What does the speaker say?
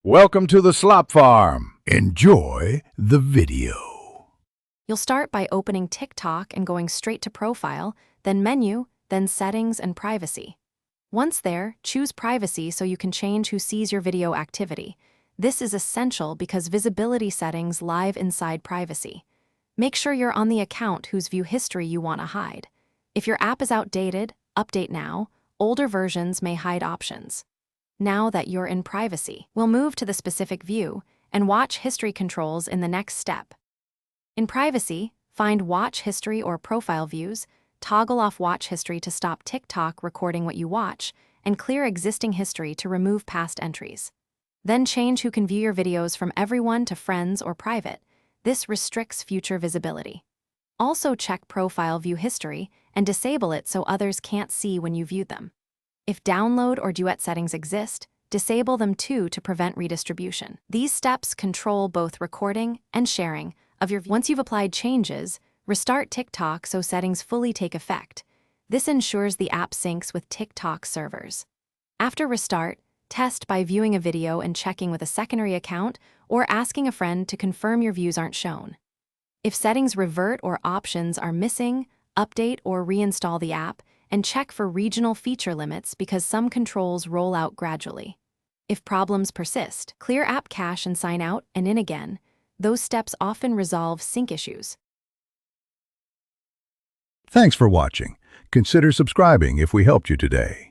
Welcome to the Slop Farm. Enjoy the video. You'll start by opening TikTok and going straight to Profile, then Menu, then Settings and Privacy. Once there, choose Privacy so you can change who sees your video activity. This is essential because visibility settings live inside Privacy. Make sure you're on the account whose view history you want to hide. If your app is outdated, update now. Older versions may hide options. Now that you're in Privacy, we'll move to the specific view and watch history controls in the next step. In Privacy, find Watch History or Profile Views, toggle off Watch History to stop TikTok recording what you watch, and clear existing history to remove past entries. Then change who can view your videos from everyone to friends or private. This restricts future visibility. Also check Profile View History and disable it so others can't see when you viewed them. If download or duet settings exist, disable them too to prevent redistribution. These steps control both recording and sharing of your. Once you've applied changes, restart TikTok so settings fully take effect. This ensures the app syncs with TikTok servers. After restart, test by viewing a video and checking with a secondary account or asking a friend to confirm your views aren't shown. If settings revert or options are missing, update or reinstall the app, and check for regional feature limits because some controls roll out gradually. If problems persist, clear app cache and sign out and in again. Those steps often resolve sync issues. Thanks for watching. Consider subscribing if we helped you today.